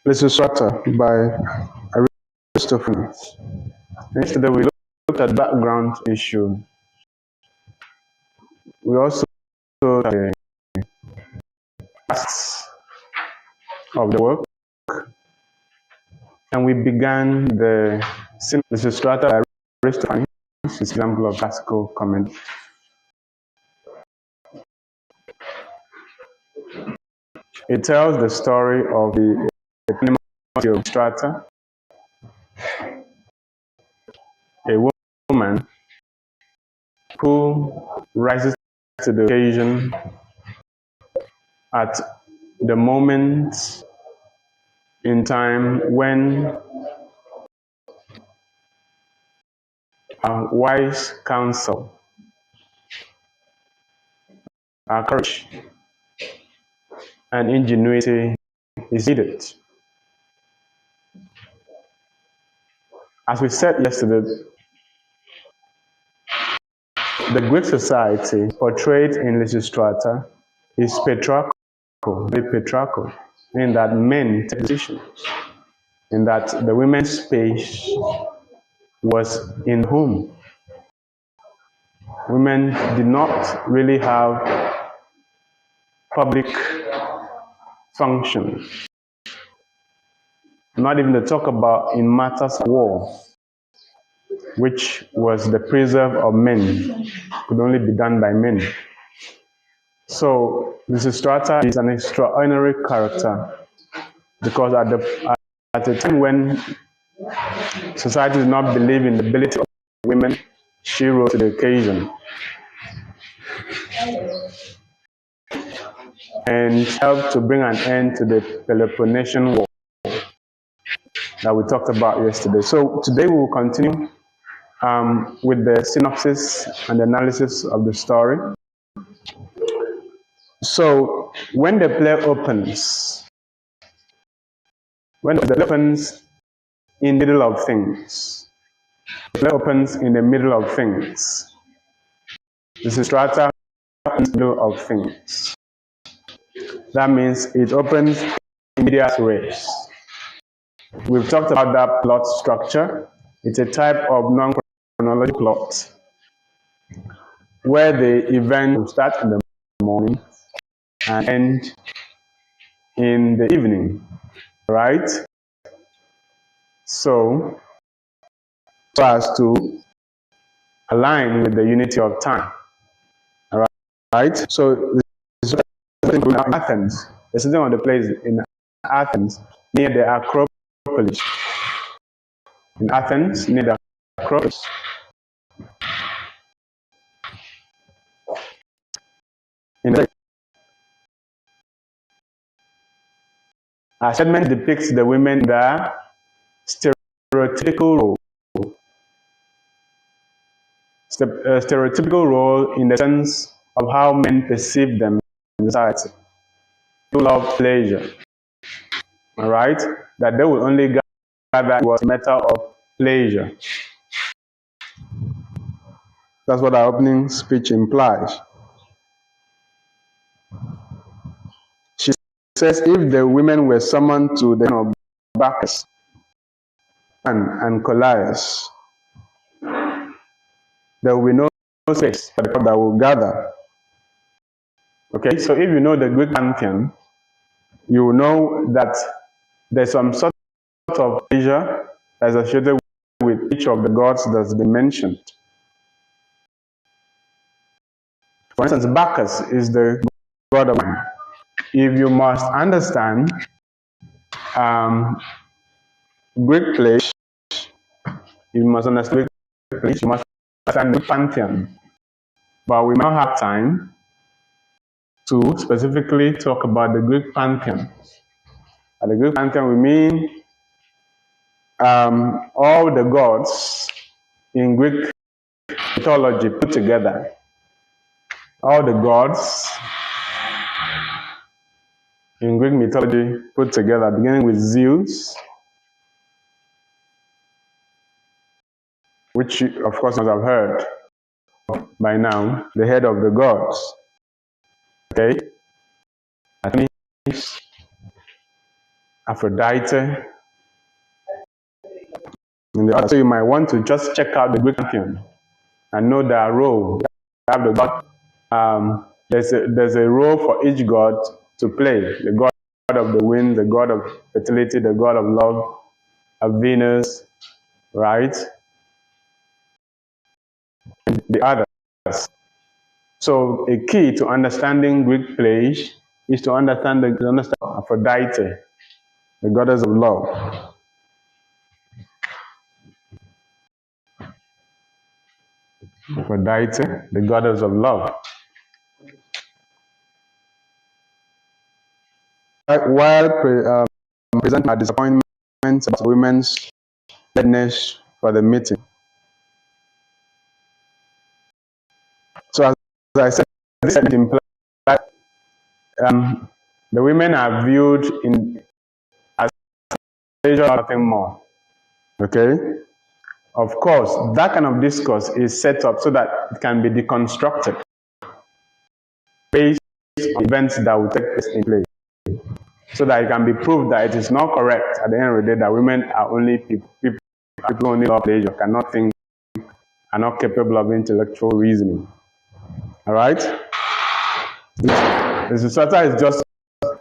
Lysistrata by Aristophanes. Yesterday we looked at background issue. We also looked at the tasks of the work, and we began the Lysistrata by Aristophanes, example of classical comment. It tells the story of the eponymity of Lysistrata, a woman who rises to the occasion at the moment in time when wise counsel, courage, and ingenuity is needed. As we said yesterday, the Greek society portrayed in Lysistrata is patriarchal, very patriarchal, in that men take decisions, in that the women's space was in home. Women did not really have public functions, not even to talk about in matters of war, which was the preserve of men, could only be done by men. So Lysistrata is an extraordinary character because at the time when society did not believe in the ability of women, she rose to the occasion and helped to bring an end to the Peloponnesian War that we talked about yesterday. So today we will continue with the synopsis and analysis of the story. So when the play opens, in the middle of things, the play opens in the middle of things. Lysistrata opens in the middle of things. That means it opens in medias res. We've talked about that plot structure. It's a type of non-chronological plot where the event will start in the morning and end in the evening, right? So as to align with the unity of time, all right? So this is in Athens. There's something on the place in Athens near the Acropolis. In Athens, near the Acropolis. Our segment depicts the women in their stereotypical role in the sense of how men perceive them in society. Who love pleasure, all right? That they will only gather was a matter of pleasure. That's what our opening speech implies. She says if the women were summoned to the of Bacchus and Colias, there will be no space for the crowd that will gather. Okay, so if you know the Greek pantheon, you will know that there's some sort of pleasure that's associated with each of the gods that's been mentioned. For instance, Bacchus is the god of wine. If you must understand Greek place, you must understand Greek place, you must understand the pantheon. But we now have time to specifically talk about the Greek pantheon. By the Greek pantheon, we mean all the gods in Greek mythology put together. All the gods in Greek mythology put together, beginning with Zeus, which you, of course, must have heard by now, the head of the gods. Okay? Aphrodite. So you might want to just check out the Greek pantheon and know their role. They have the god. There's a role for each god to play. The god of the wind, the god of fertility, the god of love, of Venus, right? And the others. So a key to understanding Greek plays is to understand Aphrodite, the goddess of love. Aphrodite, the goddess of love. While presenting our disappointment about women's readiness for the meeting. So as I said, this implies the women are viewed as nothing more. Okay? Of course, that kind of discourse is set up so that it can be deconstructed based on events that will take place in play. So that it can be proved that it is not correct at the end of the day that women are only people only of age or cannot think, are not capable of intellectual reasoning. Alright? Lysistrata is just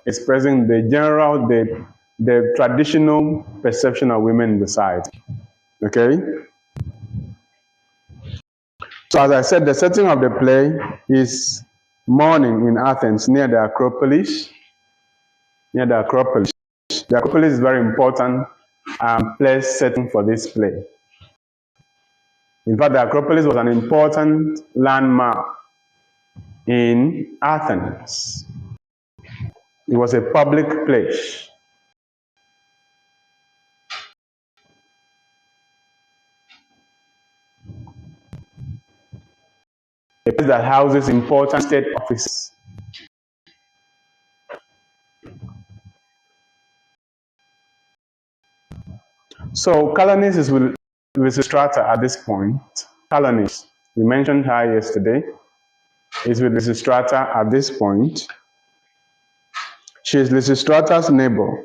expressing the general, the traditional perception of women in the society. Okay? So as I said, the setting of the play is morning in Athens near the Acropolis. The Acropolis is very important place setting for this play. In fact, the Acropolis was an important landmark in Athens. It was a public place. A place that houses important state offices. So Calonis is with Lysistrata at this point. Calonis, we mentioned her yesterday, is with Lysistrata at this point. She is Lysistrata's neighbor.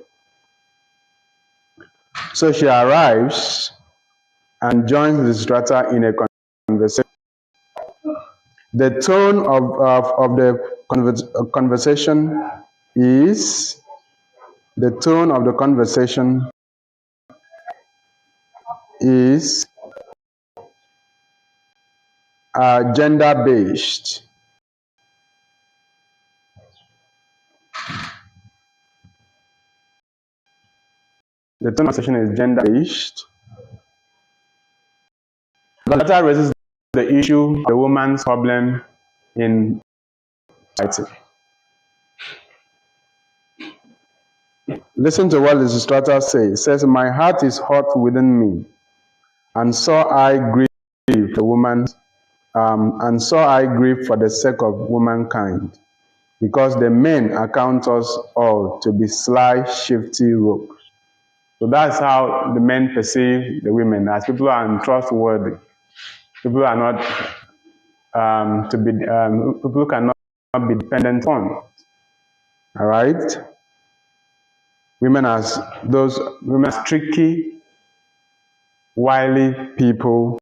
So she arrives and joins Lysistrata in a conversation. The tone of the conversation is gender-based. The tone of the conversation is gender-based. That raises the issue of the woman's problem in society. Listen to what Lysistrata says. It says, "My heart is hot within me, and so I grieve the woman, and so I grieve for the sake of womankind, because the men account us all to be sly, shifty rogues." So that's how the men perceive the women, as people are untrustworthy. People are not people cannot be dependent on. All right. Women as tricky, wily people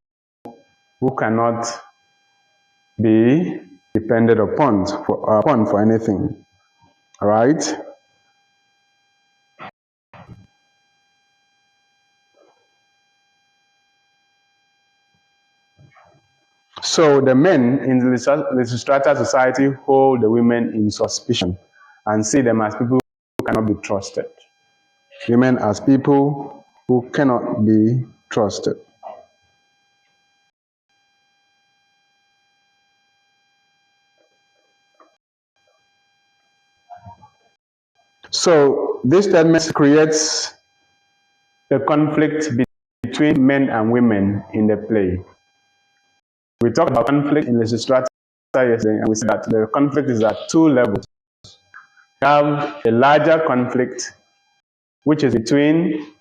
who cannot be depended upon for anything. All right. So the men in the Lysistrata society hold the women in suspicion and see them as people who cannot be trusted. Women as people who cannot be trusted. So this statement creates the conflict between men and women in the play. We talked about conflict in Lysistrata yesterday, and we said that the conflict is at two levels. We have a larger conflict, which is between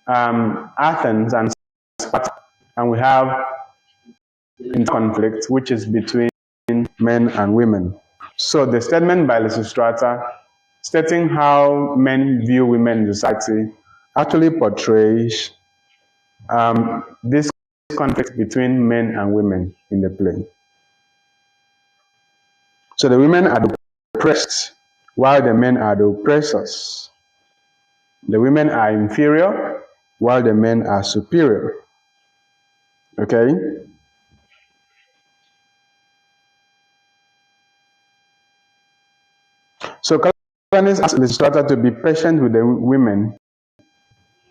Athens and Sparta, and we have a conflict, which is between men and women. So the statement by Lysistrata stating how men view women in society, actually portrays this conflict between men and women in the play. So the women are the oppressed, while the men are the oppressors. The women are inferior, while the men are superior. Okay? So Aristophanes asked Lysistrata to be patient with the women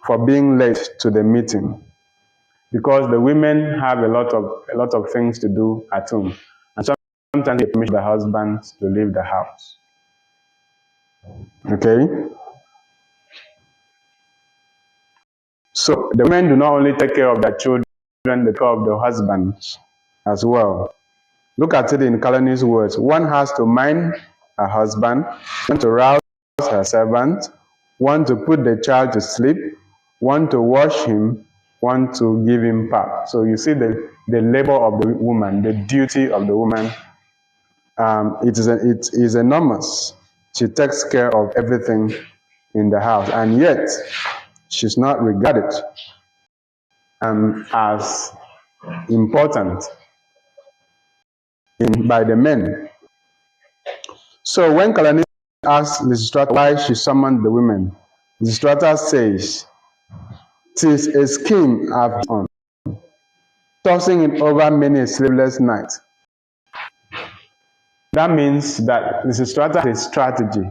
for being late to the meeting, because the women have a lot of things to do at home, and sometimes they permit the husbands to leave the house. Okay? So the women do not only take care of their children, they take care of the husbands as well. Look at it in Kalani's words. One has to mind her husband, one to rouse her servant, one to put the child to sleep, one to wash him, one to give him pap. So you see the labor of the woman, the duty of the woman, it is enormous. She takes care of everything in the house, and yet she's not regarded as important by the men. So when Kalani asks Lysistrata why she summoned the women, Lysistrata says, "'Tis a scheme I've on, tossing it over many a sleepless night." That means that Lysistrata has a strategy,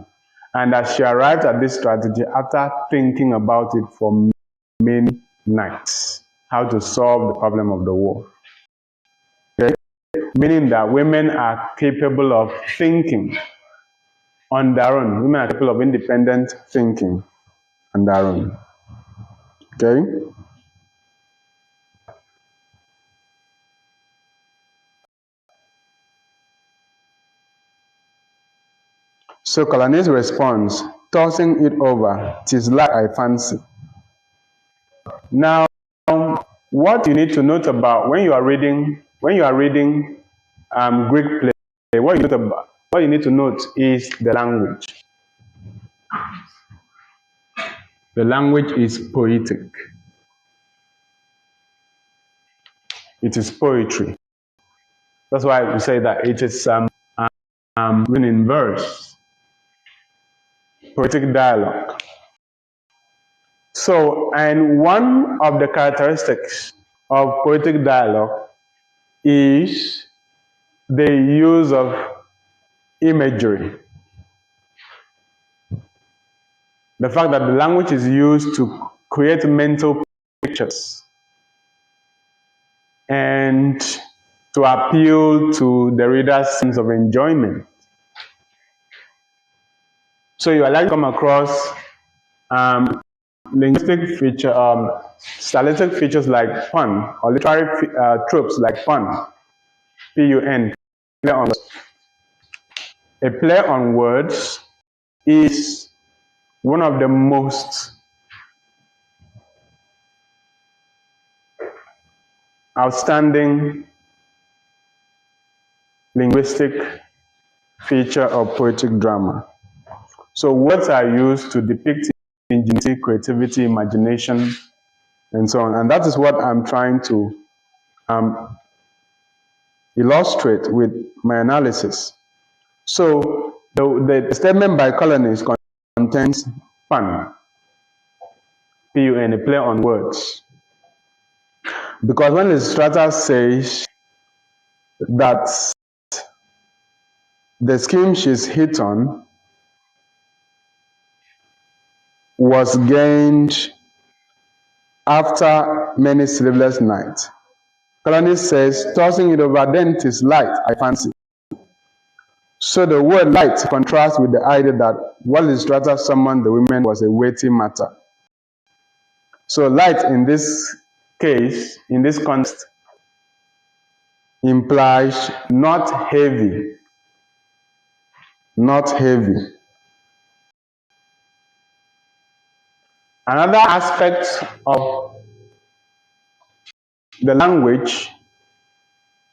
and that she arrived at this strategy after thinking about it for many nights, how to solve the problem of the war. Okay? Meaning that women are capable of thinking on their own. Women are capable of independent thinking on their own. Okay? So Kalani's response, tossing it over, "'Tis like I fancy." Now, what you need to note about when you are reading Greek play, what you need to note is the language. The language is poetic. It is poetry. That's why we say that it is written in verse, poetic dialogue. So, and one of the characteristics of poetic dialogue is the use of imagery. The fact that the language is used to create mental pictures and to appeal to the reader's sense of enjoyment. So you are likely to come across linguistic stylistic features like pun, or literary tropes like pun, P-U-N, play on words. A play on words is one of the most outstanding linguistic feature of poetic drama. So words are used to depict ingenuity, creativity, imagination, and so on. And that is what I'm trying to illustrate with my analysis. So the statement by Colonies contains pun, P-U-N, a play on words. Because when Lysistrata says that the scheme she's hit on was gained after many sleepless nights, Colony says, tossing it over, then 'tis light, I fancy. So the word light contrasts with the idea that what Lysistrata summoned the women was a weighty matter. So light in this case, in this context, implies not heavy. Not heavy. Another aspect of the language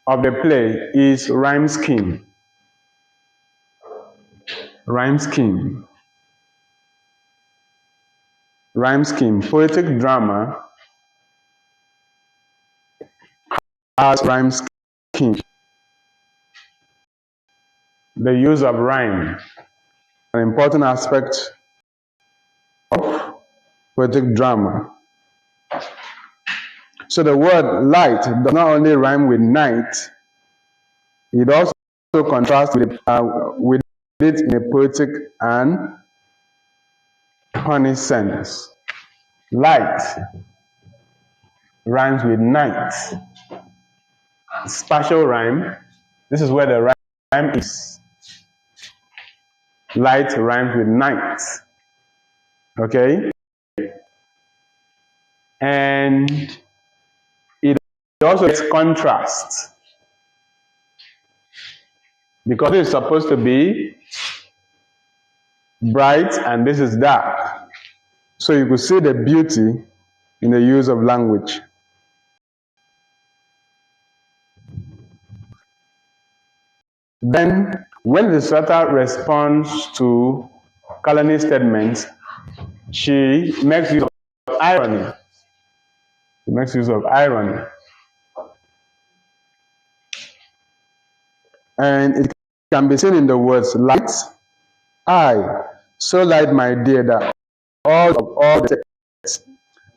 of the play is rhyme scheme. Rhyme scheme. rhyme scheme. Poetic drama has rhyme scheme. The use of rhyme, an important aspect of poetic drama. So the word light does not only rhyme with night, it also contrasts with it in a poetic and funny sense. Light rhymes with night. Spatial rhyme, this is where the rhyme is. Light rhymes with night. Okay? And it also gets contrast. Because it's supposed to be bright and this is dark. So you could see the beauty in the use of language. Then, when Lysistrata responds to Calumny's statements, she makes use of irony. She makes use of irony. And it can be seen in the words light. I, so light, my dear, that all the texts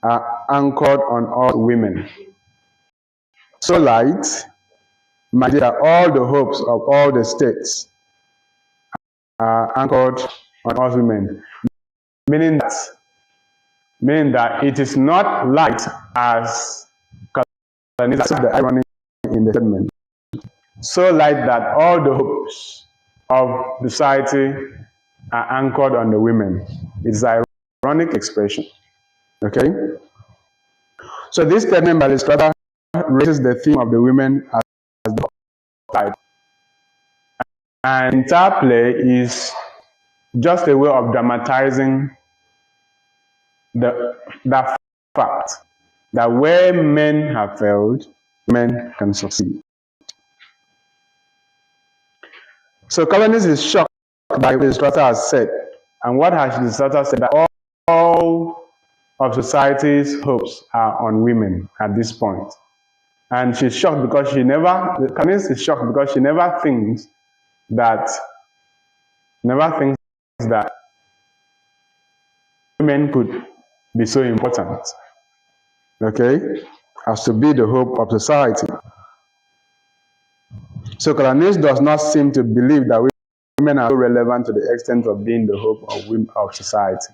are anchored on all women. So light, my dear, that all the hopes of all the states are anchored on all women. Meaning that it is not light as the irony in the statement. So light that all the hopes of the society are anchored on the women. It's an ironic expression. Okay? So this statement by Lysistrata raises the theme of the women as the side. And entire play is just a way of dramatizing that fact that where men have failed, men can succeed. So Calumny is shocked by what Lysistrata has said. And what has Lysistrata said? That all of society's hopes are on women at this point. And she's shocked because Calumny is shocked because she never thinks that women could be so important, okay, as to be the hope of society. So Calumny does not seem to believe that women are so relevant to the extent of being the hope of society.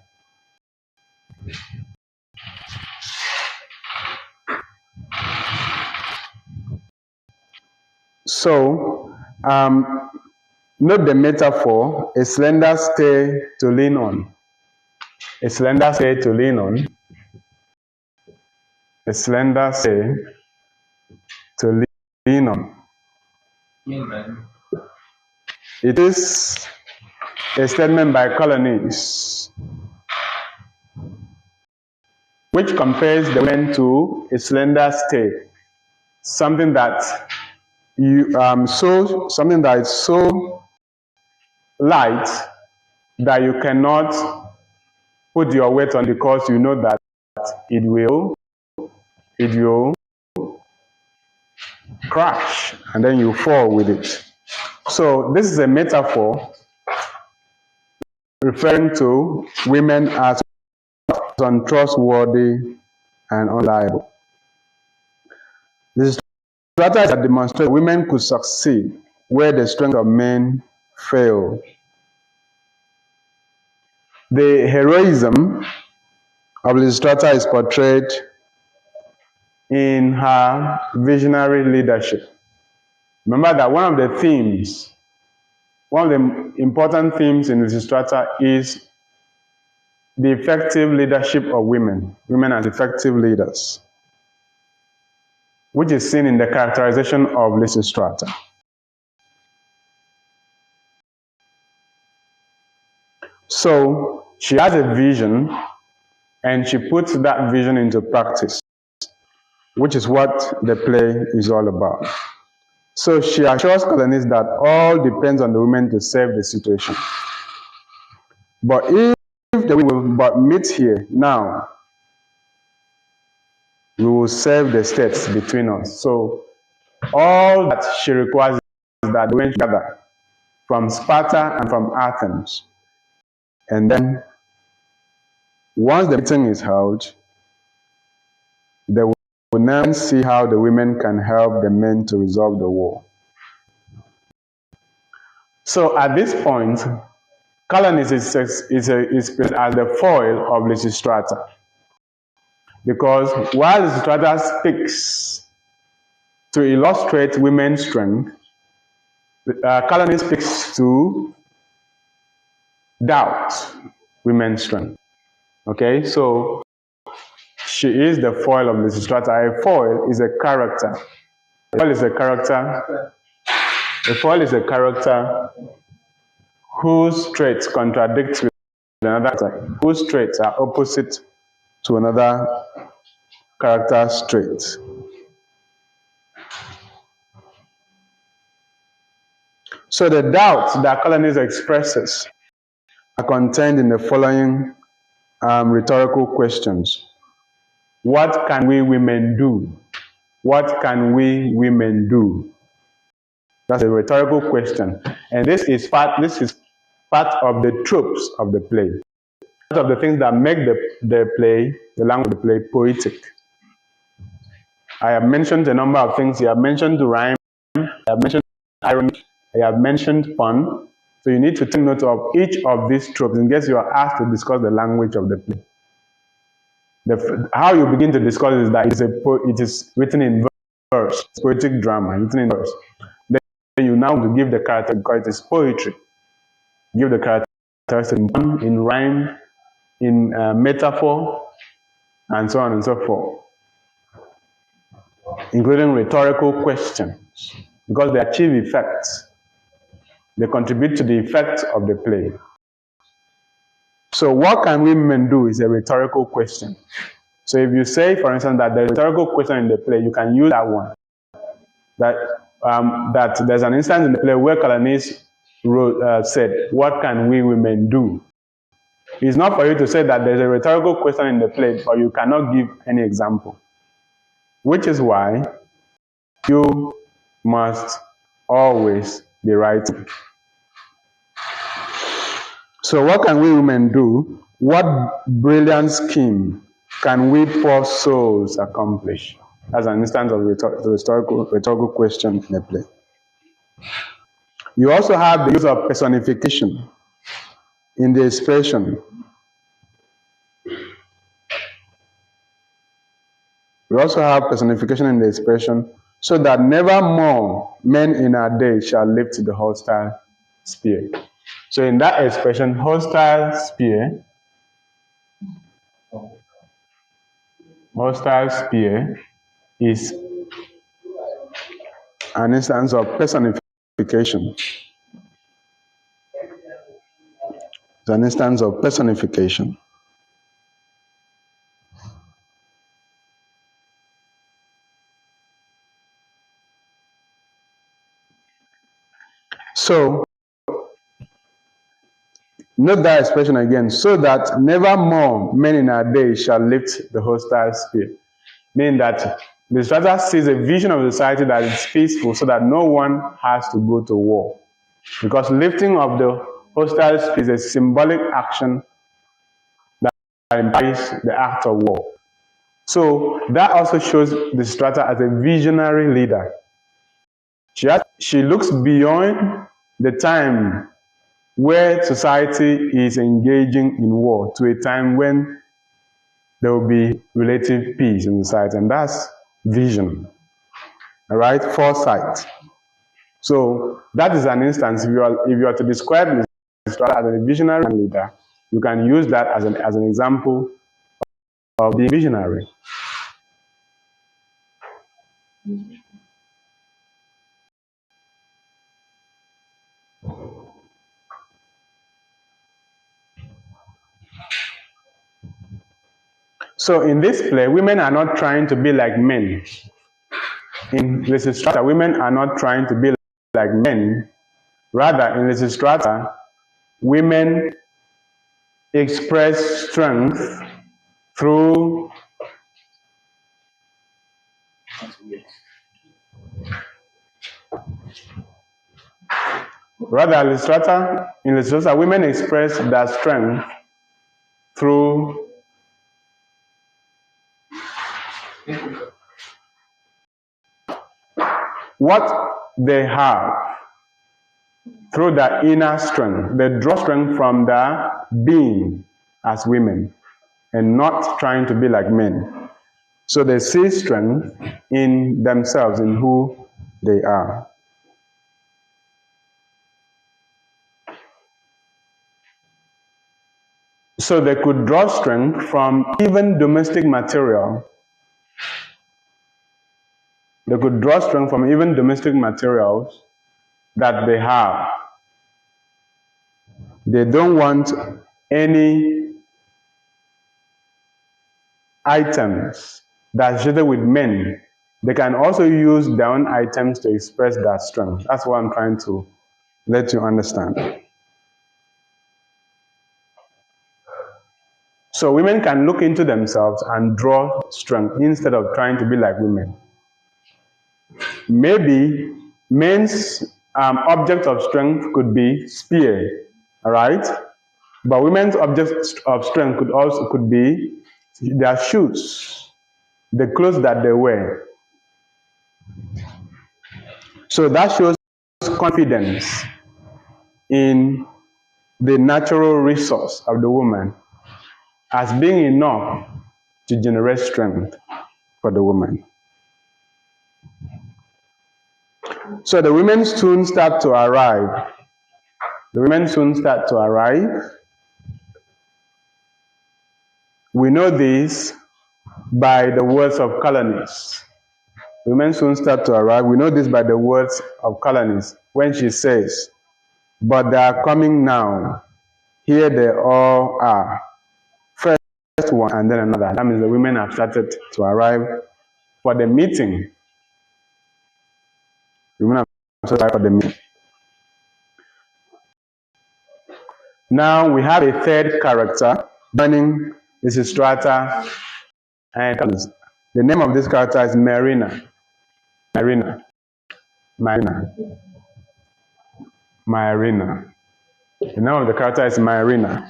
So, note the metaphor, a slender stay to lean on. A slender stay to lean on. A slender stay to lean on. Amen. It is a statement by Calumny, which compares the women to a slender stay, something that something that is so light that you cannot put your weight on because you know that it will crash and then you fall with it. So this is a metaphor referring to women as untrustworthy and unreliable. This strategy that demonstrates women could succeed where the strength of men fail. The heroism of Lysistrata is portrayed in her visionary leadership. Remember that one of the important themes in Lysistrata is the effective leadership of women as effective leaders, which is seen in the characterization of Lysistrata. So she has a vision and she puts that vision into practice, which is what the play is all about. So she assures colonists that all depends on the women to save the situation. But if if the women will but meet here now, we will serve the states between us. So all that she requires is that the women gather from Sparta and from Athens. And then once the meeting is held, they will now see how the women can help the men to resolve the war. So at this point, Callinis is presented as the foil of Lysistrata. Because while Lysistrata speaks to illustrate women's strength, Callinis speaks to doubt women's strength. Okay, so she is the foil of Lysistrata. A foil is a character. A foil is a character whose traits contradict with another, whose traits are opposite to another character's traits. So the doubts that Callinis expresses are contained in the following rhetorical questions. What can we women do? What can we women do? That's a rhetorical question. And this is part of the tropes of the play. Part of the things that make the play, the language of the play, poetic. I have mentioned a number of things. I have mentioned rhyme, I have mentioned irony, I have mentioned pun. So you need to take note of each of these tropes in case you are asked to discuss the language of the play. How you begin to discuss is that it is written in verse, it's poetic drama, written in verse. Then you now give the character, because it is poetry. Give the characteristic in rhyme, in metaphor, and so on and so forth. Including rhetorical questions, because they achieve effects. They contribute to the effect of the play. So what can women do is a rhetorical question. So if you say, for instance, that there's a rhetorical question in the play, you can use that one. That there's an instance in the play where Callinis said, what can we women do? It's not for you to say that there's a rhetorical question in the play, but you cannot give any example. Which is why you must always be writing. So what can we women do? What brilliant scheme can we poor souls accomplish? As an instance of rhetorical question in a play. You also have the use of personification in the expression. We also have personification in the expression, so that never more men in our day shall lift the hostile spear. So in that expression, hostile spear is an instance of personification. It's an instance of personification. So, note that expression again, so that never more men in our day shall lift the hostile spear. Meaning that the Lysistrata sees a vision of society that is peaceful so that no one has to go to war. Because lifting of the hostile spear is a symbolic action that implies the act of war. So that also shows the Lysistrata as a visionary leader. She looks beyond the time where society is engaging in war to a time when there will be relative peace in society, and that's vision. All right, foresight. So that is an instance. If you are to describe Lysistrata as a visionary leader, you can use that as an example of being visionary. So in this play, women are not trying to be like men. In Lysistrata, women are not trying to be like men. Rather, in Lysistrata, women express strength through in Lysistrata, women express their strength through what they have, through their inner strength. They draw strength from their being as women and not trying to be like men. So they see strength in themselves, in who they are. So they could draw strength from even domestic material. They could draw strength from even domestic materials that they have. They don't want any items that are associated with men. They can also use their own items to express that strength. That's what I'm trying to let you understand. So women can look into themselves and draw strength instead of trying to be like women. Maybe men's object of strength could be spear, all right? But women's object of strength could be their shoes, the clothes that they wear. So that shows confidence in the natural resource of the woman as being enough to generate strength for the woman. So the women soon start to arrive. We know this by the words of Calanice. Women soon start to arrive. We know this by the words of Calanice when she says, "But they are coming now. Here they all are. First one and then another." That means the women have started to arrive for the meeting. Women have started to arrive for the meeting. Now we have a third character joining Lysistrata and Calanice. The name of this character is Marina. The name of the character is Marina.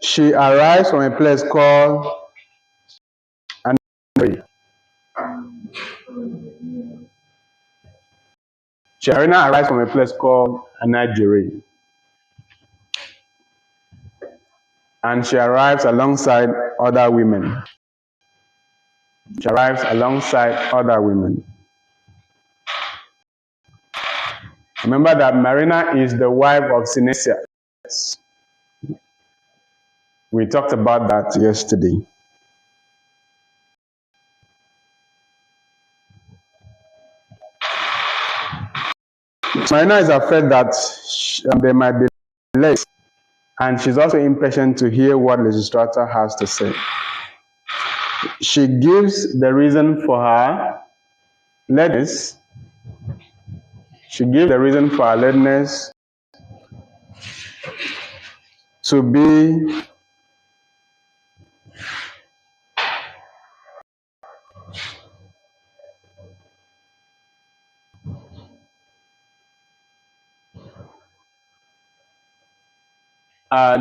She arrives from a place called Marina arrives from a place called Anagiri. And she arrives alongside other women. Remember that Marina is the wife of Synesius. We talked about that yesterday. Marina is afraid that they might be late, and she's also impatient to hear what Lysistrata has to say. She gives the reason for her lateness. To be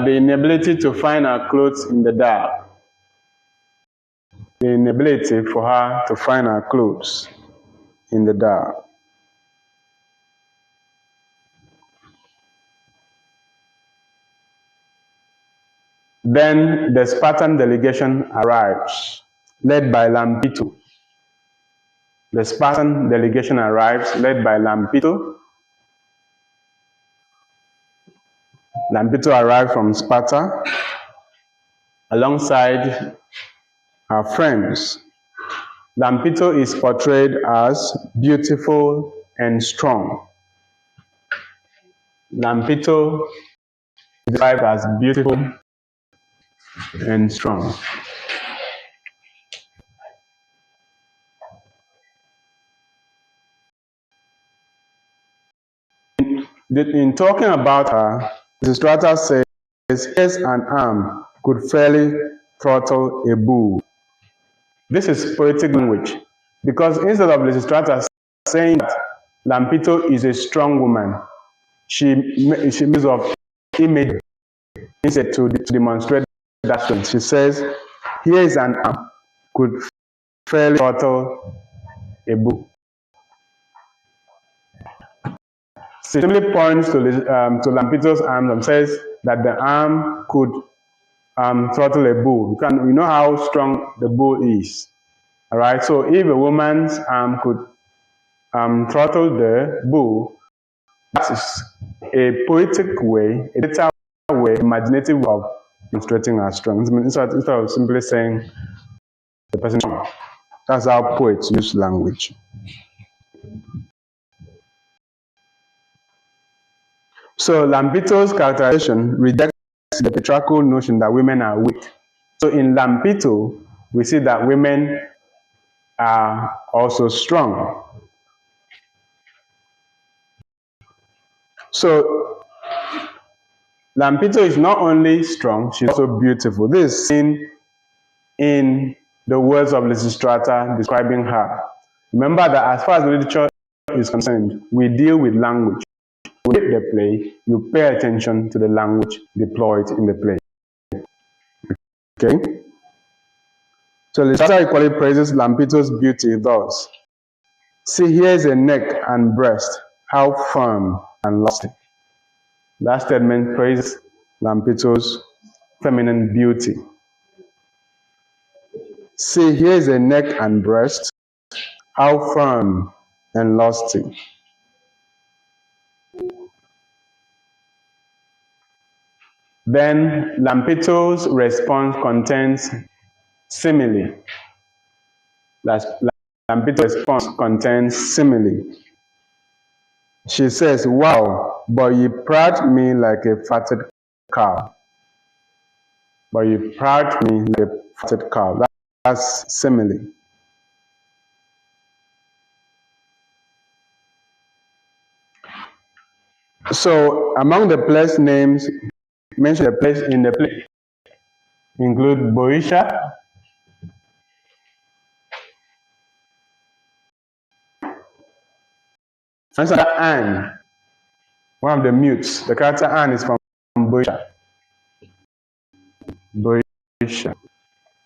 the inability to find her clothes in the dark. The inability for her to find her clothes in the dark. Then the Spartan delegation arrives, led by Lampito. Lampito arrived from Sparta alongside her friends. Lampito is portrayed as beautiful and strong. Lampito is described as beautiful and strong. In talking about her, Lysistrata says, here's an arm could fairly throttle a bull. This is poetic language, because instead of Lysistrata saying that Lampito is a strong woman, she makes of image instead to demonstrate that strength. She says, here is an arm could fairly throttle a bull. She simply points to Lampito's arm and says that the arm could throttle a bull. You know how strong the bull is. All right. So if a woman's arm could throttle the bull, that is a poetic way, a detailed way, imaginative way of demonstrating her strength. Instead of simply saying the person. That's how poets use language. So Lampito's characterization rejects the patriarchal notion that women are weak. So in Lampito, we see that women are also strong. So Lampito is not only strong, she's also beautiful. This is seen in the words of Lysistrata describing her. Remember that as far as literature is concerned, we deal with language. When you read the play, you pay attention to the language deployed in the play. Okay? So Lysistrata equally praises Lampito's beauty thus. See, here's a neck and breast, how firm and lusty. That statement praises Lampito's feminine beauty. See, here's a neck and breast, how firm and lusty. Then Lampito's response contains simile. Lampito's response contains simile. She says, wow, but you proud me like a fatted cow. But you proud me like a fatted cow. That's simile. So among the place names mentioned in the play include Boeotia, and Anne, one of the mutes. The character Anne is from Boeotia. Boeotia.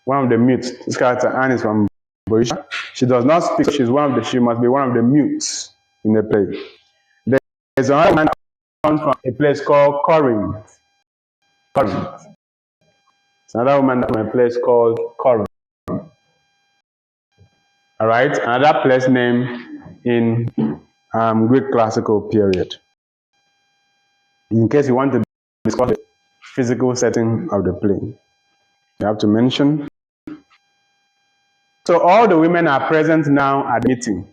One of the mutes. This character Anne is from Boeotia. She does not speak. She must be one of the mutes in the play. There's another man who comes from a place called Corinth. Corinth. It's another woman from a place called Corinth. All right, another place name in Greek classical period. In case you want to discuss the physical setting of the play, you have to mention. So all the women are present now at the meeting.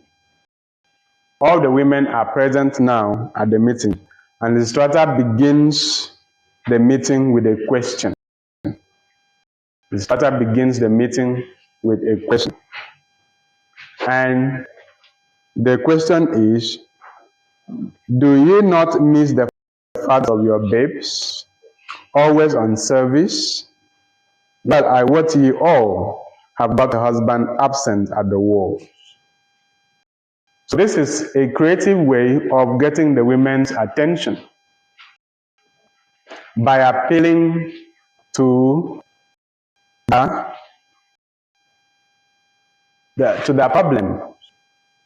All the women are present now at the meeting. And Lysistrata begins the meeting with a question. Lysistrata begins the meeting with a question. And the question is, do you not miss the fathers of your babes, always on service? But I wot ye all have got a husband absent at the wall. So this is a creative way of getting the women's attention by appealing to their problem.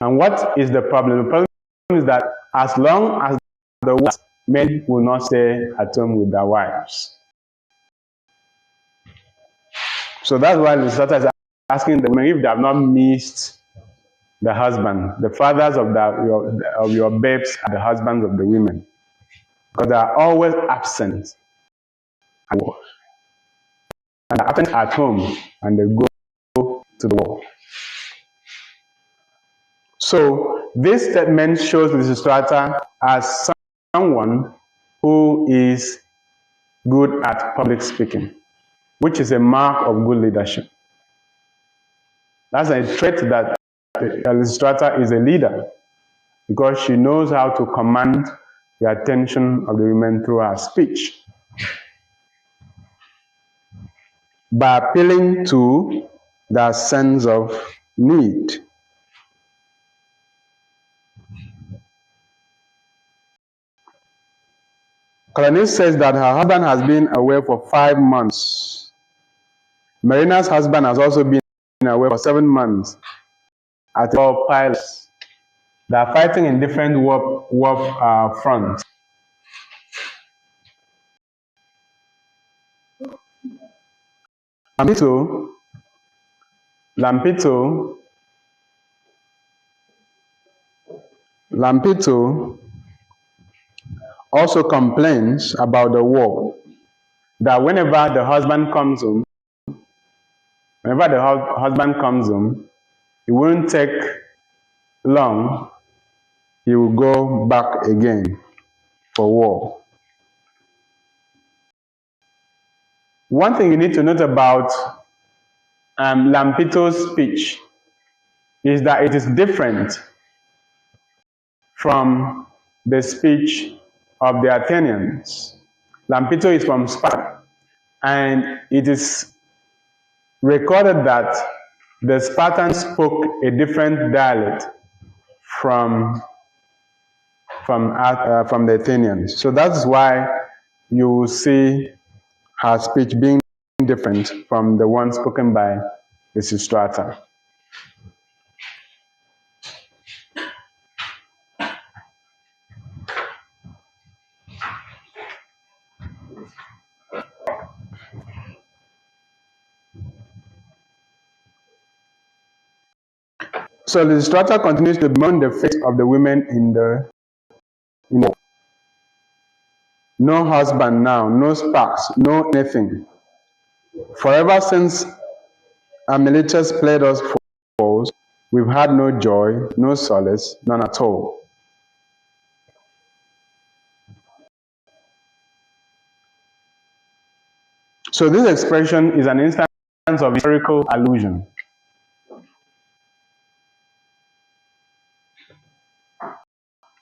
And what is the problem? The problem is that as long as the men will not stay at home with their wives. So that's why Lysistrata is asking the women if they have not missed the husband. The fathers of your babes are the husbands of the women. Because they are always absent. And they're absent at home and they go to the war. So this statement shows Lysistrata as someone who is good at public speaking, which is a mark of good leadership. That's a trait that Lysistrata is a leader, because she knows how to command the attention of the women through her speech by appealing to their sense of need. Colonist says that her husband has been away for 5 months. Marina's husband has also been away for 7 months at all pilots. They are fighting in different war fronts. Lampito also complains about the war, that whenever the husband comes home, it won't take long, he will go back again for war. One thing you need to note about Lampito's speech is that it is different from the speech of the Athenians. Lampito is from Sparta, and it is recorded that the Spartans spoke a different dialect from the Athenians. So that's why you will see her speech being different from the one spoken by Lysistrata. So Lysistrata continues to bemoan the fate of the women in the war. No husband now, no sparks, no anything. Forever since Amylitus played us false, we've had no joy, no solace, none at all. So this expression is an instance of historical allusion.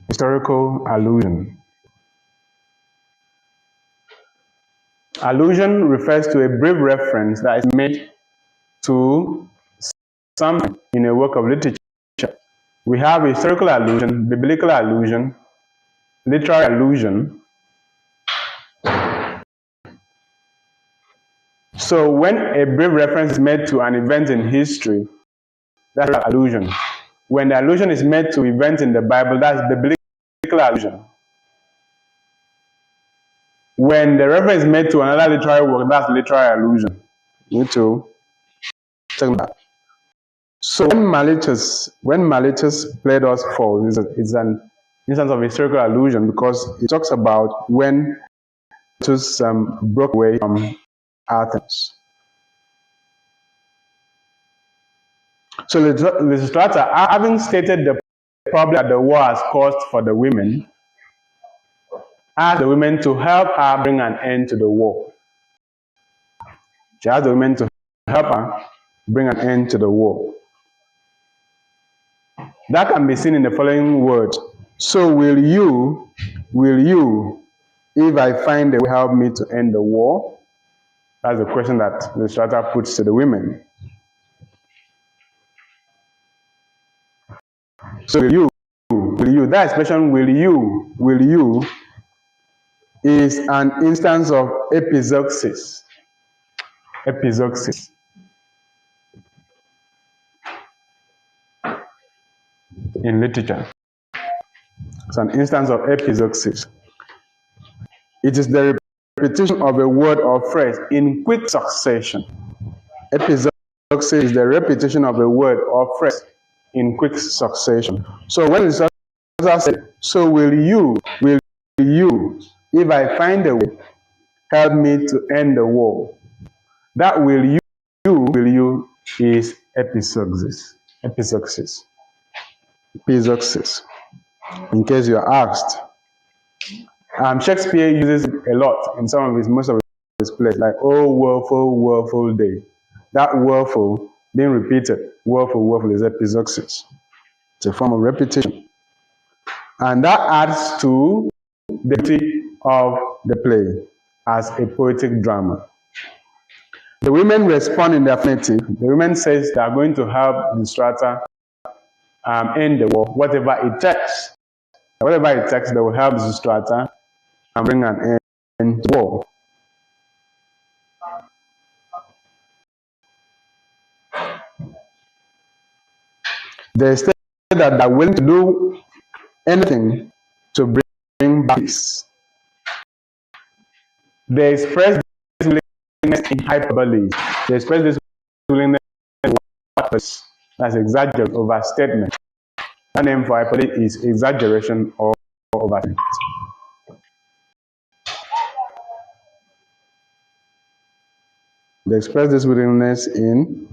Historical allusion. Allusion refers to a brief reference that is made to something in a work of literature. We have historical allusion, biblical allusion, literary allusion. So when a brief reference is made to an event in history, that's allusion. When the allusion is made to events in the Bible, that's biblical allusion. When the reference is made to another literary work, that's literary allusion. You need to check that. So when Miletus played us false, it's an instance of historical allusion because it talks about when Miletus broke away from Athens. So Lysistrata, having stated the problem that the war has caused for the women, asked the women to help her bring an end to the war. She asked the women to help her bring an end to the war. That can be seen in the following words. So will you, if I find a way, help me to end the war? That's the question that Lysistrata puts to the women. So will you, that expression will you, is an instance of epizeuxis. Epizeuxis. In literature. It's an instance of epizeuxis. It is the repetition of a word or phrase in quick succession. Epizeuxis is the repetition of a word or phrase in quick succession. So when Lysistrata said, so will you, if I find a way, help me to end the war? That will you is epizeuxis. Epizeuxis. In case you are asked. Shakespeare uses it a lot in most of his plays, like "Oh, woeful, woeful day." That woeful being repeated, woeful is epizeuxis. It's a form of repetition, and that adds to the beauty of the play as a poetic drama. The women respond in the affirmative. The women says they are going to help Lysistrata end the war, whatever it takes. Whatever it takes, they will help Lysistrata and bring an end to war. They state that they're willing to do anything to bring back peace. They express this willingness in hyperbole. They express this willingness in words. That's exaggeration, overstatement. The name for hyperbole is exaggeration or overstatement. They express this willingness in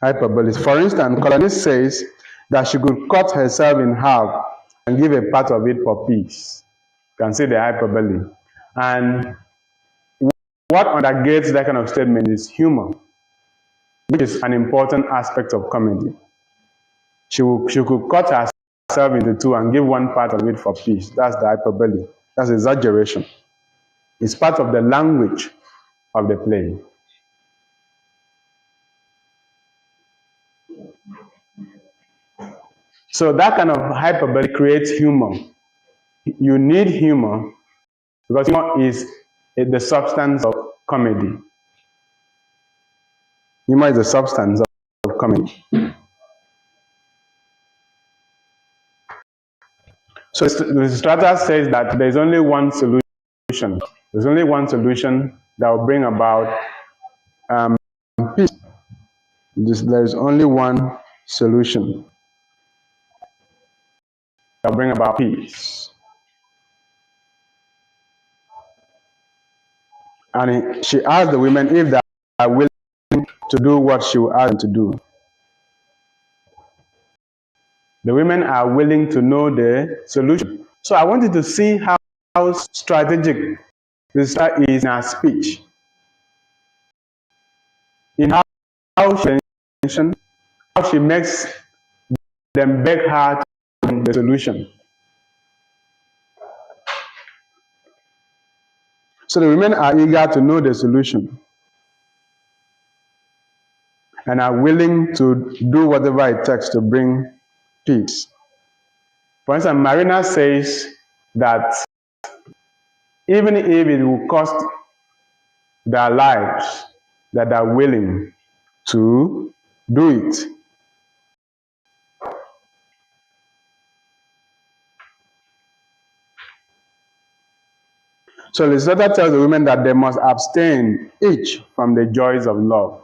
hyperbole. For instance, Colonist says that she could cut herself in half and give a part of it for peace. You can see the hyperbole. And what undergirds that kind of statement is humor, which is an important aspect of comedy. She could cut herself into two and give one part of it for peace. That's the hyperbole. That's exaggeration. It's part of the language of the play. So that kind of hyperbole creates humor. You need humor because humor is the substance of comedy. Humor is the substance of comedy. So Lysistrata says that there's only one solution. There's only one solution that will bring about peace. There's only one solution that will bring about peace. And she asked the women if they are willing to do what she will ask them to do. The women are willing to know the solution. So I wanted to see how strategic Lysistrata is in her speech. In how she makes them beg her to know the solution. So the women are eager to know the solution and are willing to do whatever it takes to bring peace. For instance, Marina says that even if it will cost their lives, that they are willing to do it. So Lysistrata tells the women that they must abstain each from the joys of love.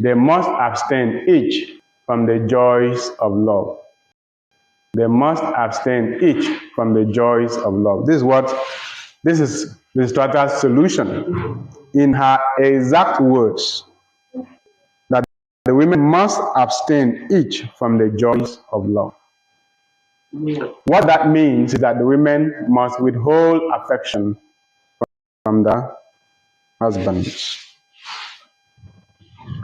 They must abstain each from the joys of love. They must abstain each from the joys of love. This is Lysistrata's solution in her exact words, that the women must abstain each from the joys of love. What that means is that the women must withhold affection from the husbands.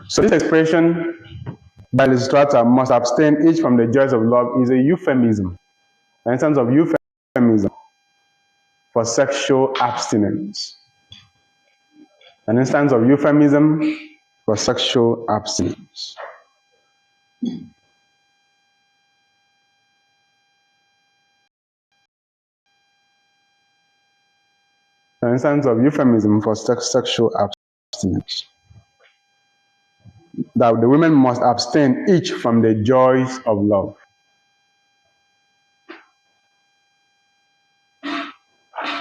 So this expression by Lysistrata, must abstain each from the joys of love, is a euphemism, an instance of euphemism for sexual abstinence. An instance of euphemism for sexual abstinence. An instance of euphemism for sexual abstinence. That the women must abstain each from the joys of love.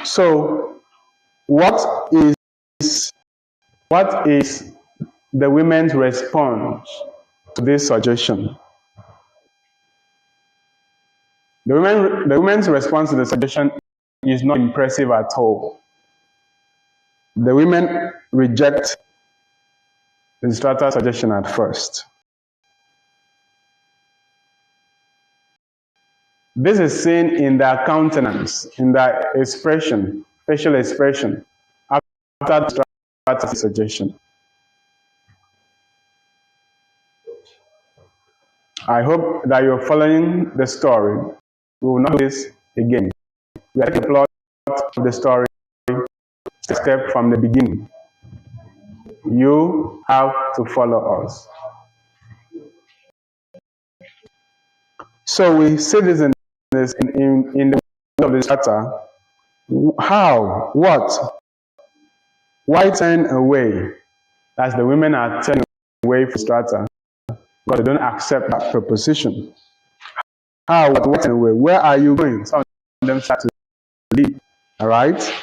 So, what is the women's response to this suggestion? The women's response to the suggestion is not impressive at all. The women reject Lysistrata's suggestion at first. This is seen in their countenance, in their expression, facial expression, after Lysistrata's suggestion. I hope that you're following the story. We will not do this again. We are taking the plot of the story step from the beginning. You have to follow us. So we see this in the book of the strata. How? What? Why turn away? As the women are turning away from strata, but they don't accept that proposition. How? What? Turn away? Where are you going? Some of them start to leave. All right.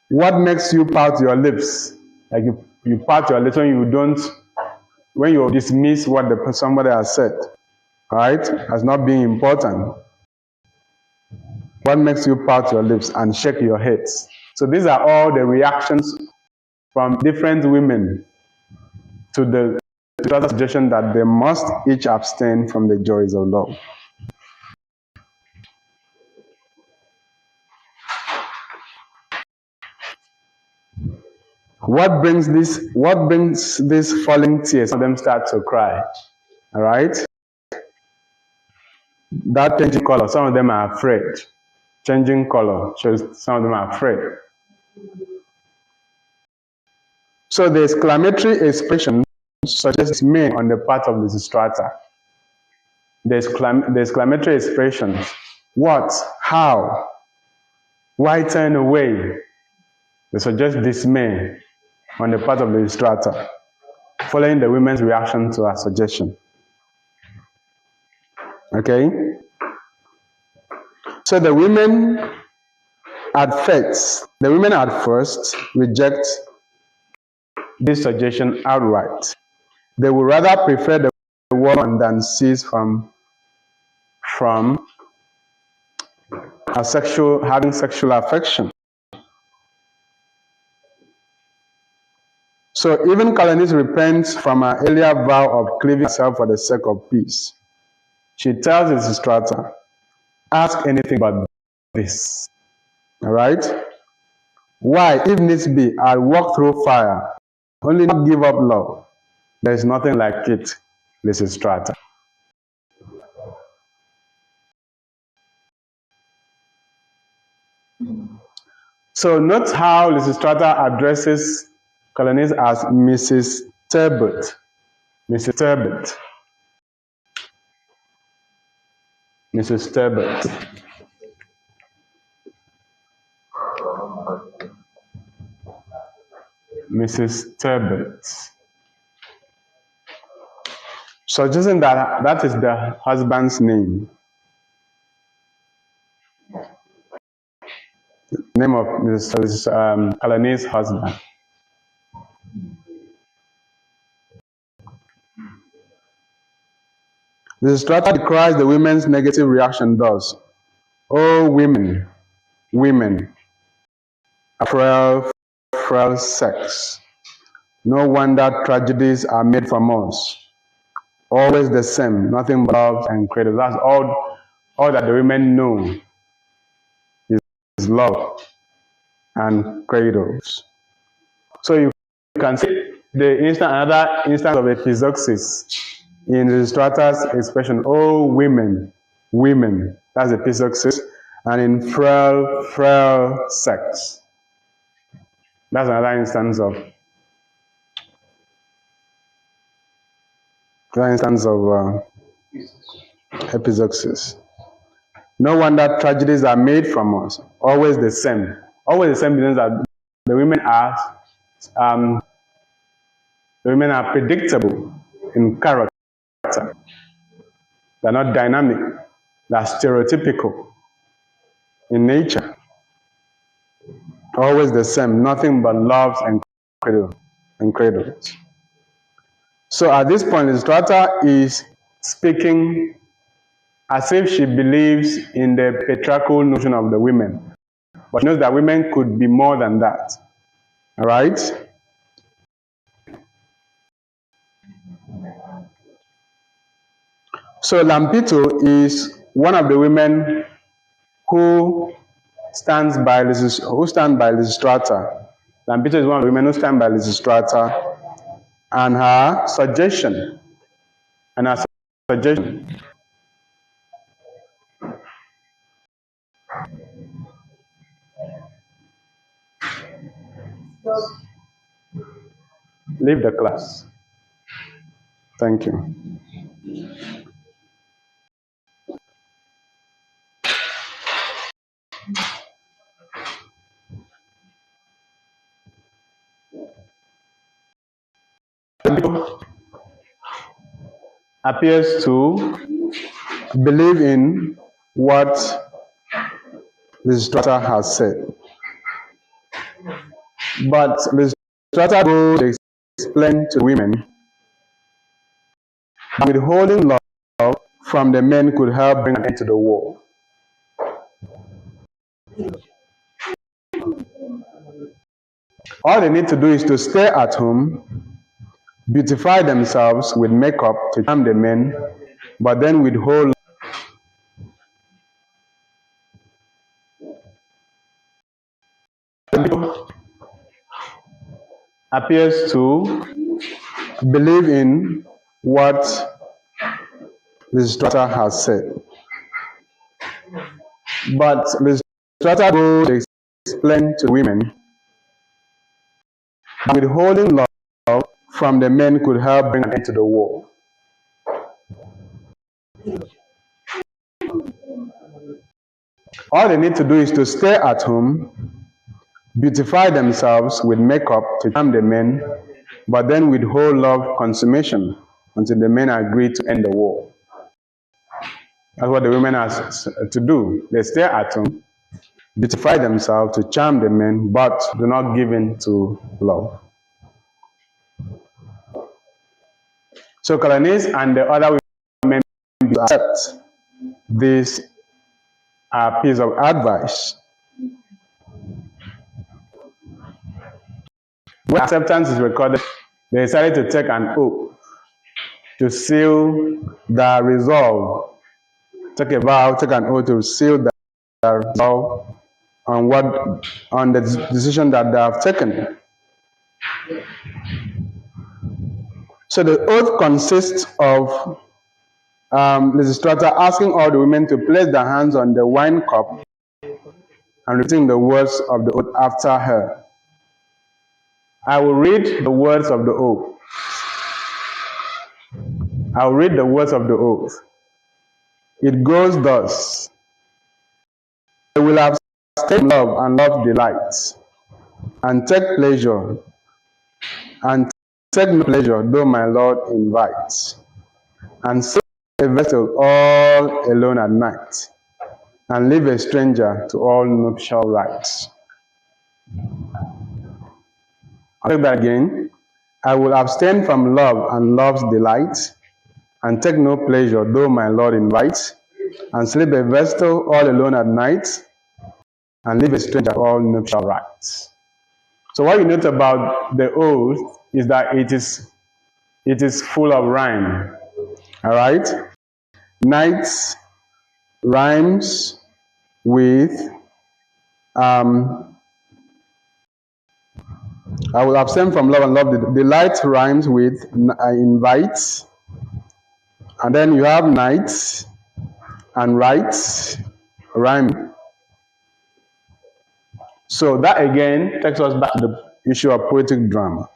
What makes you part your lips? Like you part your lips when you dismiss what somebody has said, right, as not being important. What makes you part your lips and shake your heads? So these are all the reactions from different women to the suggestion that they must each abstain from the joys of love. What brings these falling tears? Some of them start to cry. All right? That changing color, some of them are afraid. Changing color shows some of them are afraid. So the exclamatory expression suggests dismay on the part of Lysistrata. The exclamatory expressions. What? How? Why turn away? They suggest dismay on the part of Lysistrata, following the women's reaction to her suggestion. Okay? So the women at first reject this suggestion outright. They would rather prefer the woman than cease from having sexual affection. So even Calanice repents from her earlier vow of cleaving herself for the sake of peace. She tells Lysistrata, ask anything but this. All right? Why, if needs be, I'll walk through fire, only not give up love. There is nothing like it, Lysistrata. So note how Lysistrata addresses Calanice as Mrs. Turbot. Mrs. Turbot. Mrs. Turbot. Mrs. Turbot. Suggesting that is the husband's name. Name of Mrs. Calanice's husband. Lysistrata decries the women's negative reaction thus. Oh, women, a frail sex. No wonder tragedies are made from us. Always the same, nothing but love and cradles. That's all that the women know is love and cradles. So you can see another instance of epizeuxis in Lysistrata's expression, oh, women, that's epizeuxis, and in frail sex. That's another instance of epizeuxis. No wonder tragedies are made from us. Always the same. Always the same means that the women are predictable in character. They're not dynamic. They're stereotypical in nature. Always the same. Nothing but loves and cradles. So at this point, Lysistrata is speaking as if she believes in the patriarchal notion of the women. But she knows that women could be more than that. All right? So Lampito is one of the women who stand by Lysistrata. Lampito is one of the women who stand by Lysistrata and her suggestion. Leave the class. Thank you. Appears to believe in what Lysistrata has said. But Lysistrata goes to explain to women that withholding love from the men could help bring an end to the war. All they need to do is to stay at home, beautify themselves with makeup to charm the men, but then withhold. Appears to believe in what Lysistrata has said. But Lysistrata goes to explain to women that withholding love from the men could help bring an end to the war. All they need to do is to stay at home, beautify themselves with makeup to charm the men, but then withhold love consummation until the men agree to end the war. That's what the women have to do. They stay at home, beautify themselves to charm the men, but do not give in to love. So Colonies and the other women accept this piece of advice. When acceptance is recorded, they decided to take an oath to seal their resolve. Take a vow, take an oath to seal their resolve on the decision that they have taken. So the oath consists of Lysistrata asking all the women to place their hands on the wine cup and repeating the words of the oath after her. I will read the words of the oath. I will read the words of the oath. It goes thus. I will abstain love and love delights, and take pleasure, and take no pleasure, though my Lord invites, and sit a vessel all alone at night, and leave a stranger to all nuptial rites. I'll take that again. I will abstain from love and love's delight, and take no pleasure, though my Lord invites, and sleep a vestal all alone at night, and leave a stranger to all nuptial rites. So what you note about the oath is that it is full of rhyme. All right? Night rhymes with I will abstain from love and love. Delight rhymes with invite, and then you have night and rights rhyme. So that again takes us back to the issue of poetic drama.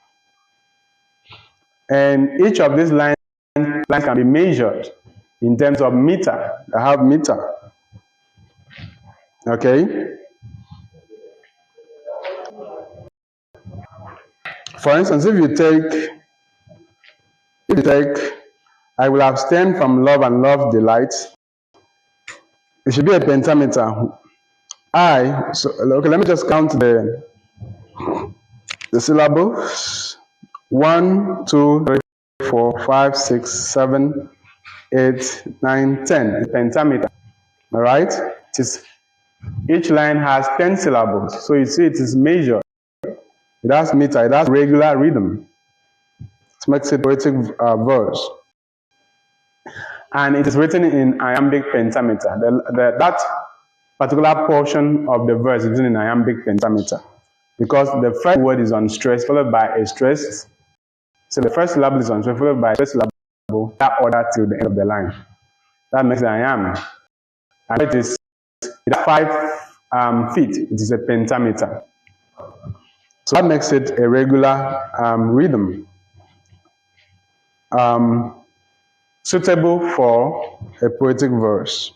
And each of these lines can be measured in terms of meter. I have meter. Okay? For instance, if you take I will abstain from love and love delight, it should be a pentameter. Okay, let me just count the syllables. 1, 2, 3, 4, 5, 6, 7, 8, 9, 10. Pentameter. All right? Each line has 10 syllables. So you see it is measured. It has meter. It has regular rhythm. It makes it poetic verse. And it is written in iambic pentameter. That particular portion of the verse is written in iambic pentameter because the first word is on stress followed by a stressed. So the first syllable is on stress followed by a stressed syllable. That order till the end of the line. That makes it iambic. And it has 5 feet. It is a pentameter. So that makes it a regular rhythm, suitable for a poetic verse.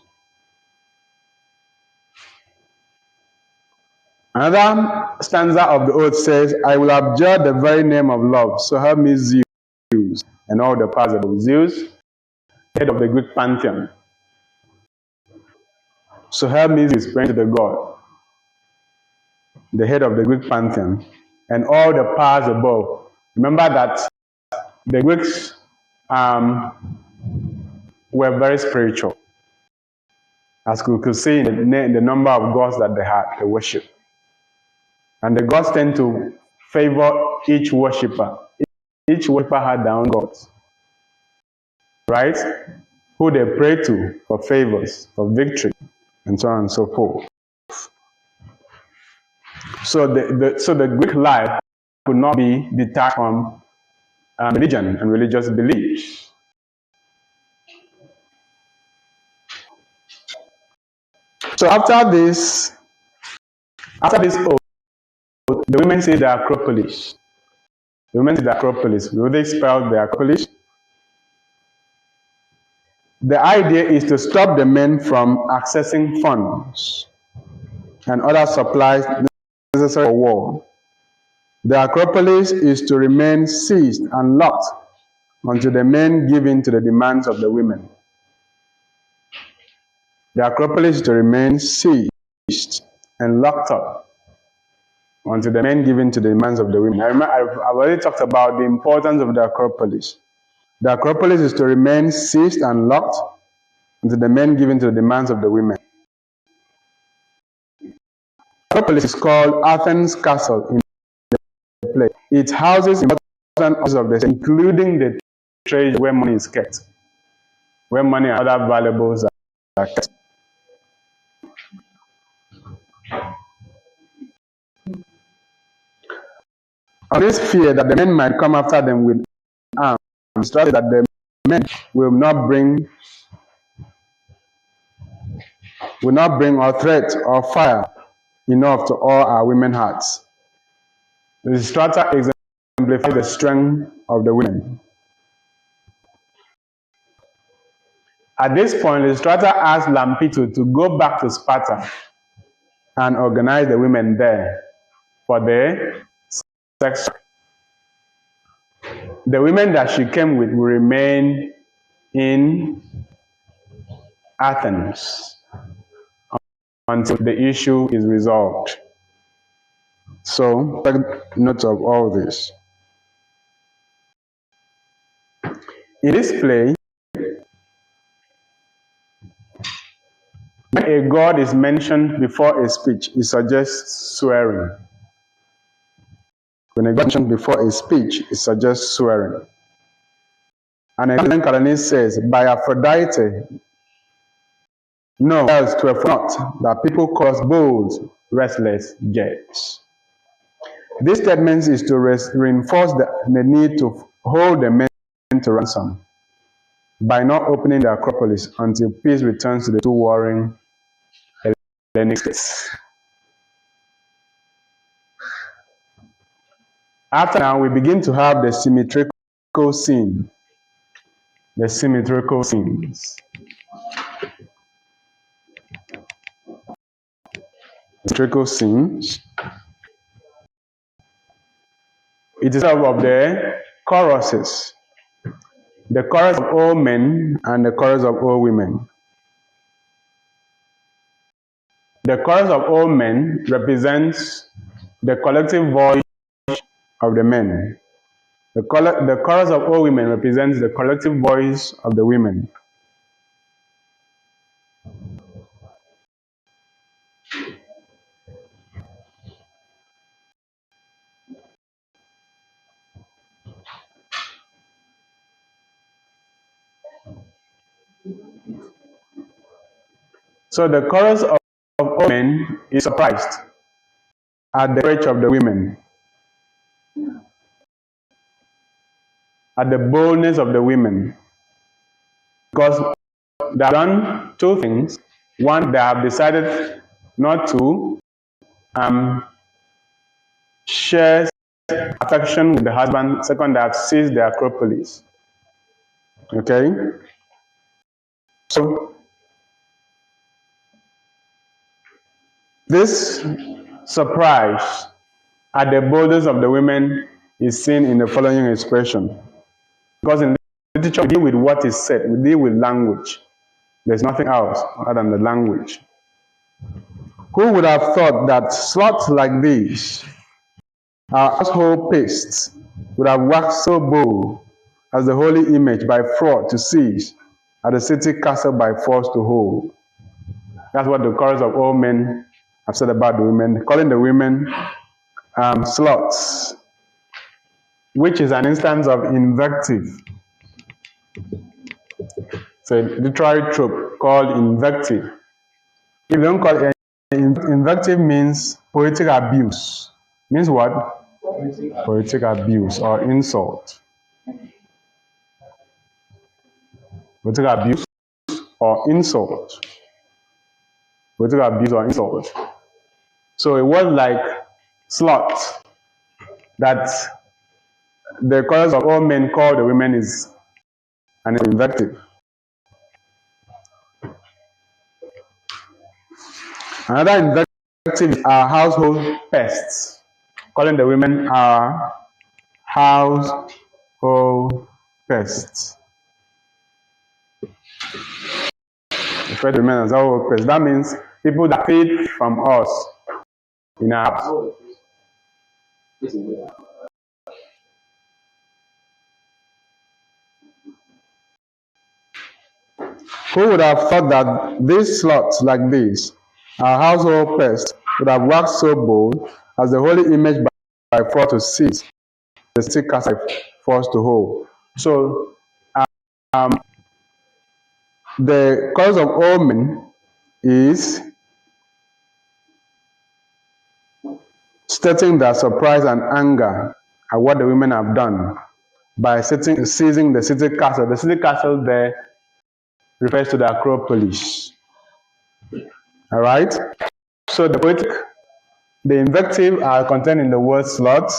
Another stanza of the ode says, I will abjure the very name of love, so help me Zeus and all the powers above. Zeus, head of the Greek pantheon. So help me Zeus, praying to the god, the head of the Greek pantheon, and all the powers above. Remember that the Greeks were very spiritual, as we could see in the number of gods that they worship. And the gods tend to favor each worshipper. Each worshipper had their own gods, right? Who they pray to for favors, for victory, and so on and so forth. So the Greek life could not be detached from religion and religious beliefs. So after this oath, the women say the Acropolis. The women say the Acropolis. Will they spell the Acropolis? The idea is to stop the men from accessing funds and other supplies necessary for war. The Acropolis is to remain seized and locked until the men give in to the demands of the women. The Acropolis is to remain seized and locked up until the men give in to the demands of the women. I've already talked about the importance of the Acropolis. The Acropolis is to remain seized and locked until the men give in to the demands of the women. The Acropolis is called Athens' castle in the play. It houses important offices of the state, including the treasury where money is kept, where money and other valuables are kept. On this fear that the men might come after them with arms, that the men will not bring or threat or fire enough to awe our women hearts. Lysistrata exemplifies the strength of the women. At this point, Lysistrata asked Lampeto to go back to Sparta and organize the women there for the sex. The women that she came with will remain in Athens until the issue is resolved. So, take note of all this. In this play, when a god is mentioned before a speech, it suggests swearing. When a god is mentioned before a speech, it suggests swearing. And then Callinicus says, by Aphrodite, no, else 12 not, that people cause bold, restless jets. This statement is to reinforce the need to hold the men to ransom by not opening the Acropolis until peace returns to the two warring Hellenic states. After now, we begin to have the symmetrical scene. The symmetrical scenes. Symmetrical scenes. It is of the choruses. The chorus of all men and the chorus of all women. The chorus of all men represents the collective voice of the men. The chorus of all women represents the collective voice of the women. So the chorus of all men is surprised at the courage of the women, at the boldness of the women, because they have done two things. One, they have decided not to shares affection with the husband. Second, they have seized the Acropolis. Okay? So, this surprise at the boldness of the women is seen in the following expression. Because in literature, we deal with what is said, we deal with language. There's nothing else other than the language. Who would have thought that slots like these, our household pastes, would have waxed so bold as the holy image by fraud to seize, at the city castle by force to hold? That's what the chorus of old men have said about the women, calling the women sluts, which is an instance of invective. It's a literary trope called invective. If you don't call it invective, means poetic abuse. Means what? Poetic abuse or insult. Poetic abuse or insult. Poetic abuse or insult. So it was like slut that the chorus of all men call the women is an invective. Another invective is our household pests, calling the women our household pests. Refer to women as household pests. That means people that feed from us in our house. Who would have thought that these sluts like this, our household pests, would have waxed so bold as the holy image by fraud to seize, the city castle by force to hold? So, the cause of all men is stating their surprise and anger at what the women have done by seizing the city castle. The city castle there refers to the Acropolis. All right? So the invective are contained in the word slut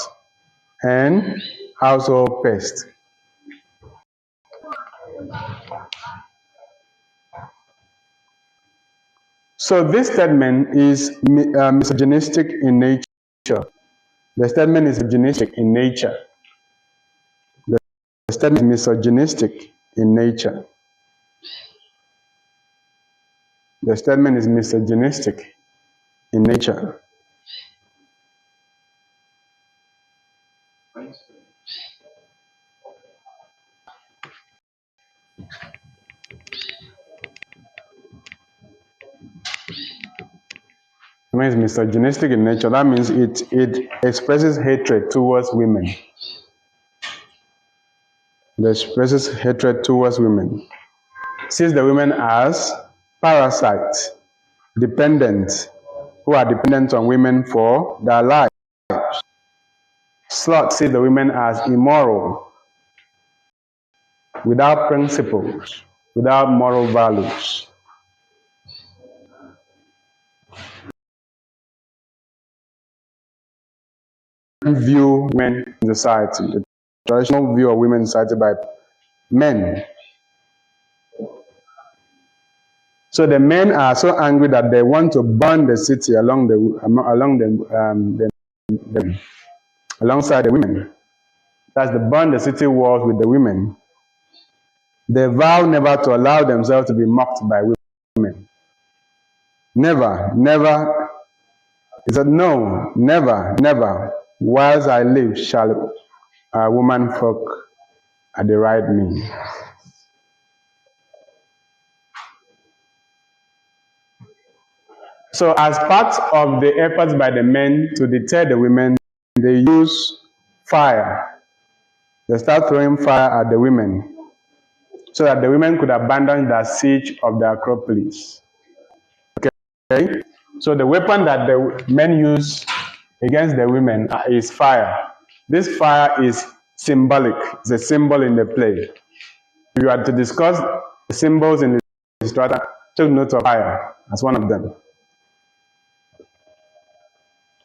and household pest. So this statement is misogynistic in nature. The statement is misogynistic in nature. The statement is misogynistic in nature. The statement is misogynistic in nature. It means misogynistic in nature. That means it expresses hatred towards women. It expresses hatred towards women. Sees the women as parasites, dependent, who are dependent on women for their lives. Slut sees the women as immoral, without principles, without moral values. View women in society, the traditional view of women in society by men. So the men are so angry that they want to burn the city alongside the women. That's to burn the city walls with the women. They vow never to allow themselves to be mocked by women. Never, never. He said, no, never, never. Whilst I live, shall a woman folk deride me. So as part of the efforts by the men to deter the women, they use fire. They start throwing fire at the women so that the women could abandon the siege of the Acropolis. Okay? So the weapon that the men use against the women is fire. This fire is symbolic. It's a symbol in the play. If you are to discuss the symbols in the Lysistrata, take note of fire as one of them.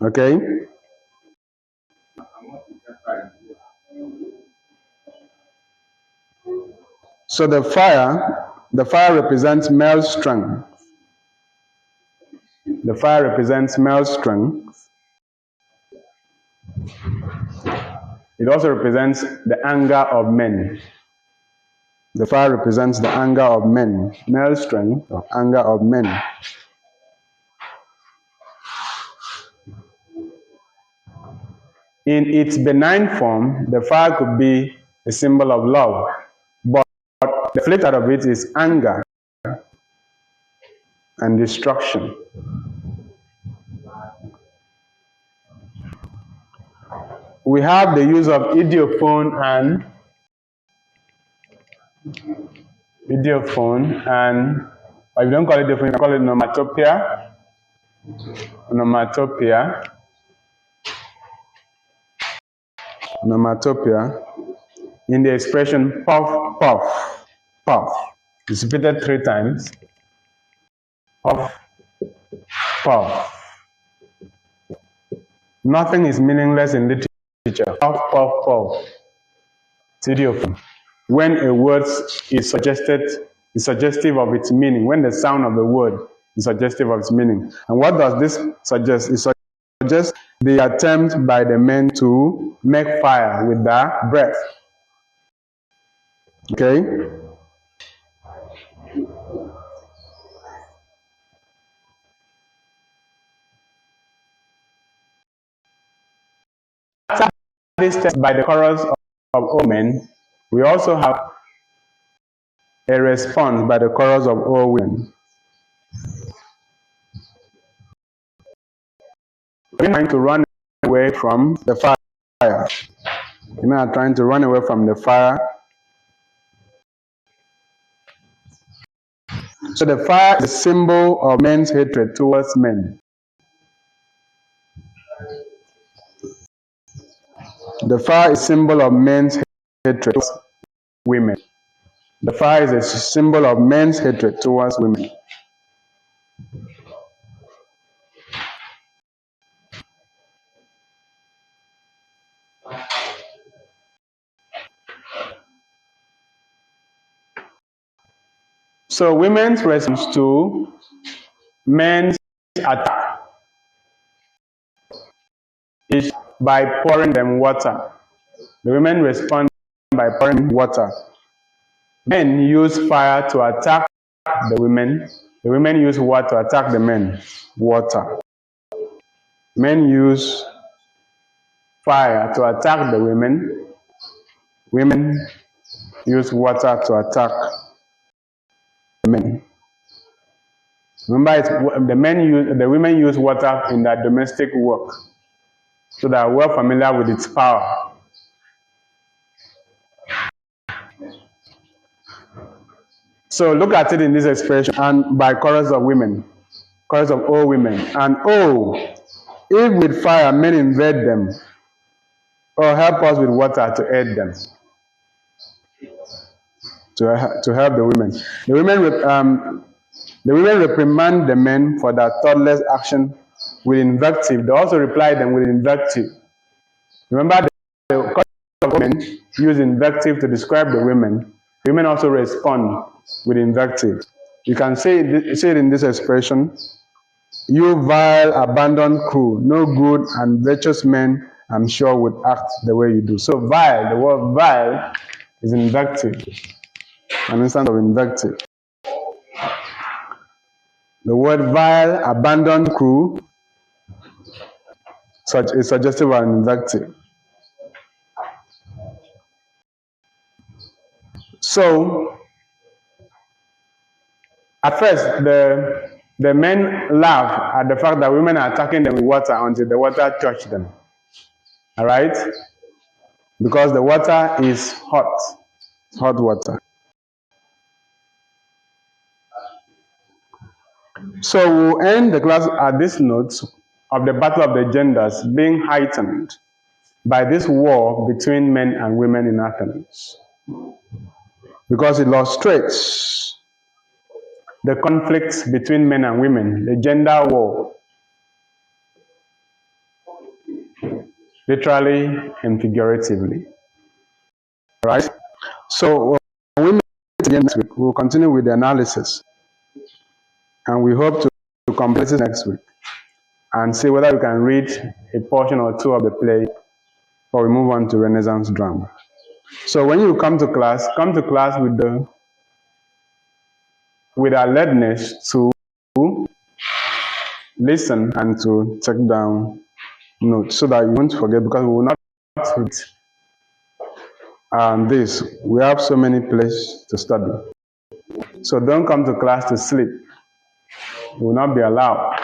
Okay? So the fire represents male strength. The fire represents male strength. It also represents the anger of men. The fire represents the anger of men, male strength or anger of men. In its benign form, the fire could be a symbol of love, but the flip side of it is anger and destruction. We have the use of idiophone and or if you don't call it idiophone, you can call it onomatopoeia. Onomatopoeia in the expression puff, puff, puff. It's repeated 3 times. Puff, puff. Nothing is meaningless in literature. Puff, puff, puff. It's idiophone. When a word is suggestive of its meaning, when the sound of the word is suggestive of its meaning. And what does this suggest? It suggests the attempt by the men to make fire with their breath. Okay? This test by the chorus of all men, we also have a response by the chorus of all women. Women are trying to run away from the fire. Women are trying to run away from the fire. So the fire is a symbol of men's hatred towards men. The fire is a symbol of men's hatred towards women. The fire is a symbol of men's hatred towards women. So women's response to men's attack is by pouring them water. The women respond by pouring water. Men use fire to attack the women. The women use water to attack the men. Water. Men use fire to attack the women. Women use water to attack the men. Remember, the women use water in their domestic work, so they are well familiar with its power. So look at it in this expression, and by chorus of women, chorus of all women. And oh, if with fire men invade them, or help us with water to aid them, to help the women. The women reprimand the men for their thoughtless action with invective. They also reply them with invective. Remember, the chorus of women use invective to describe the women. Women also respond with invective. You can say it in this expression: you vile, abandoned crew, no good and virtuous men, I'm sure, would act the way you do. So vile, the word vile is invective, an instance of invective. The word vile, abandoned crew is suggestive of invective. So, at first, the men laugh at the fact that women are attacking them with water until the water touched them. Alright? Because the water is hot. It's hot water. So we'll end the class at this note of the battle of the genders being heightened by this war between men and women in Athens. Because it illustrates the conflicts between men and women, the gender war, literally and figuratively. Right? So women again next week. We'll continue with the analysis. And we hope to complete this next week and see whether we can read a portion or two of the play or we move on to Renaissance drama. So when you come to class with alertness to listen and to take down notes so that you won't forget, because we will not read this. We have so many places to study. So don't come to class to sleep. You will not be allowed.